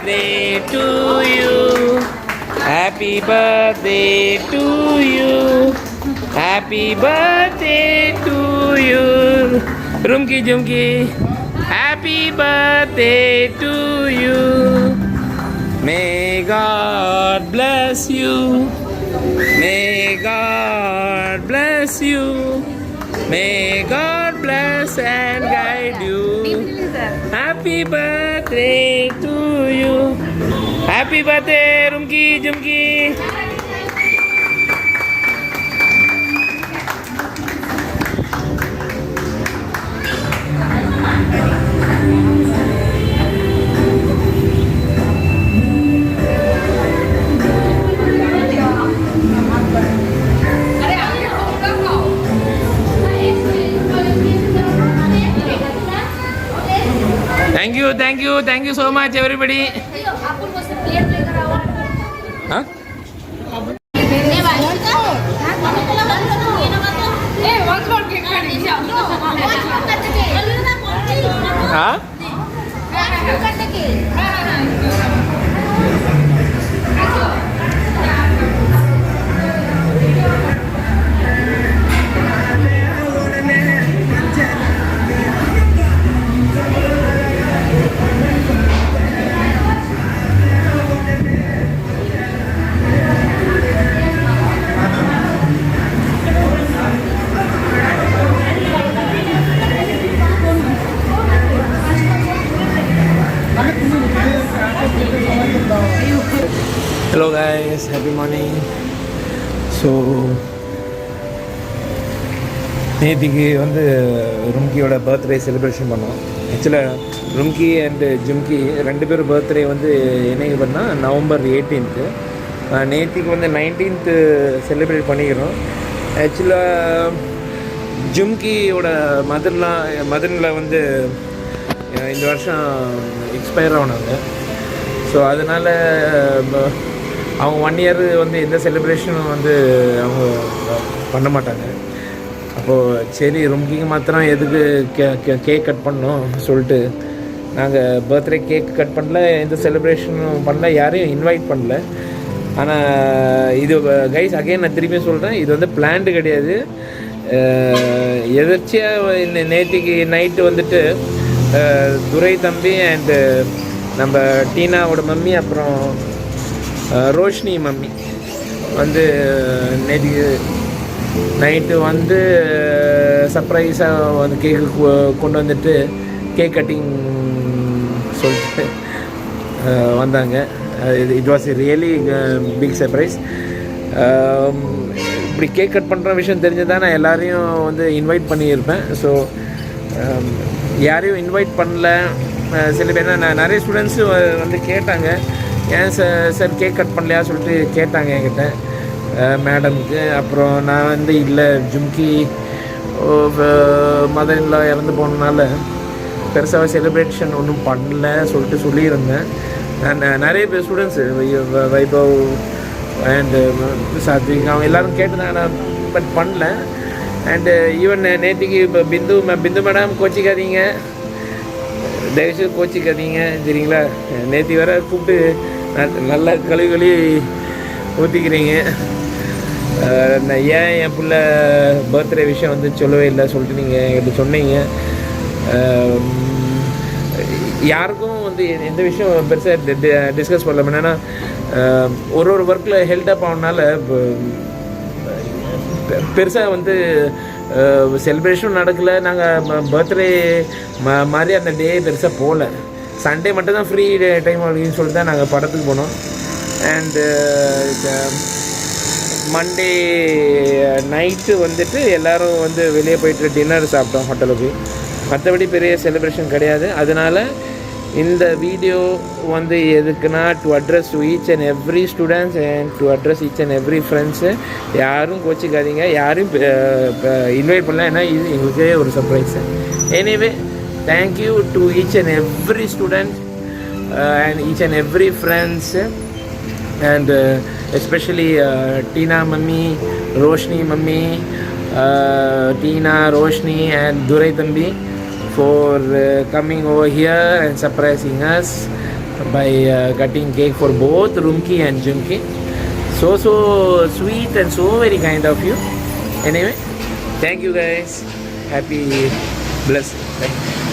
birthday to you. Happy birthday to you. Happy birthday to you. Rumki Jumki. Happy birthday to you. May God bless you. May God bless you. May God bless and guide you. Happy birthday to you. Happy birthday, Rumki Jumki. Thank you so much, everybody. Huh? Huh? Hello guys, happy morning. So நேற்றுக்கு வந்து ரும்கியோட birthday celebration பண்ணோம். ஆக்சுவலாக ரும்கி and jhumki ரெண்டு பேரும் birthday வந்து என்னைக்கு பண்ணால் November 18th. நேற்றுக்கு வந்து 19th செலிப்ரேட் பண்ணிக்கிறோம். ஆக்சுவலாக ஜும்கியோட மதரில் வந்து இந்த வருஷம் எக்ஸ்பயர் ஆனாங்க. ஸோ அதனால் அவங்க 1 year வந்து எந்த செலிப்ரேஷனும் வந்து அவங்க பண்ண மாட்டாங்க. அப்போது சரி ரும்கிக்கு மாத்திரம் எதுக்கு கேக் கட் பண்ணோம் சொல்லிட்டு நாங்கள் பர்த்டே கேக் கட் பண்ணல, எந்த செலிப்ரேஷனும் பண்ணல, யாரையும் இன்வைட் பண்ணல. ஆனால் இது கைஸ் அகைன் நான் திரும்பி சொல்கிறேன், இது வந்து பிளான்டு கிடையாது. எதிர்ச்சியாக நேற்றுக்கு நைட்டு வந்துட்டு துரை தம்பி அண்டு நம்ம டீனாவோட மம்மி அப்புறம் ரோஷினி மம்மி வந்து நேற்று நைட்டு வந்து சர்ப்ரைஸாக வந்து கேக்கு கொண்டு வந்துட்டு கேக் கட்டிங் சொல்லிட்டு வந்தாங்க. It was really big surprise. இப்படி கேக் கட் பண்ணுற விஷயம் தெரிஞ்சுதான் நான் எல்லாரையும் வந்து இன்வைட் பண்ணியிருப்பேன். ஸோ யாரையும் இன்வைட் பண்ணல. சில பேர் நிறைய ஸ்டூடெண்ட்ஸு வந்து கேட்டாங்க, ஏன் சார் கேக் கட் பண்ணலையா சொல்லிட்டு கேட்டாங்க என்கிட்ட மேடமுக்கு. அப்புறம் நான் வந்து இல்லை, ஜும்கி மதரின்ல இறந்து போனதுனால பெருசாக செலிப்ரேஷன் ஒன்றும் பண்ணல சொல்லிட்டு சொல்லியிருந்தேன். நான் நிறைய பேர் ஸ்டூடெண்ட்ஸு வைபவ் அண்டு சாத்விக் அவங்க எல்லோரும் கேட்டுதான், நான் பட் பண்ணல. அண்டு ஈவன் நேற்றுக்கு இப்போ பிந்து மேடம் கோச்சிக்காதீங்க, தயவுசெய்து கோச்சிக்காதீங்க சரிங்களா. நேற்று வர கூப்பிட்டு நல்லா கழுவி ஊற்றிக்கிறீங்க. நான் ஏன் என் பிள்ளை பர்த்டே விஷயம் வந்து சொல்லவே இல்லை சொல்லிட்டு நீங்கள் என்கிட்ட சொன்னீங்க. யாருக்கும் வந்து எந்த விஷயம் பெருசாக டிஸ்கஸ் பண்ணல. என்னென்னா ஒரு ஒர்க்கில் ஹெல்ட் அப் ஆனதுனால பெருசாக வந்து செலிப்ரேஷனும் நடக்கலை. நாங்கள் பர்த்டே மாதிரி அந்த டே பெருசாக போகல. சண்டே மட்டும் தான் ஃப்ரீ டைம் அப்படின்னு சொல்லிட்டு தான் நாங்கள் படத்துக்கு போனோம். அண்டு மண்டே நைட்டு வந்துட்டு எல்லோரும் வந்து வெளியே போயிட்டு டின்னர் சாப்பிட்டோம் ஹோட்டலுக்கு. மற்றபடி பெரிய செலிப்ரேஷன் கிடையாது. அதனால் இந்த வீடியோ வந்து எதுக்குன்னா to address to each and every students and to address each and every friends. யாரும் கோச்சிக்காதீங்க, யாரும் இன்வைட் பண்ணல, ஏன்னா இது எங்களுக்கே ஒரு surprise. Anyway thank you to each and every student and each and every friends and especially Tina mummy, Roshni mummy, Tina, Roshni and Durai Thambi for coming over here and surprising us. by cutting cake for both Rumki and Jumki. So sweet and so very kind of you. Anyway, thank you guys. Happy blessed. Thank you.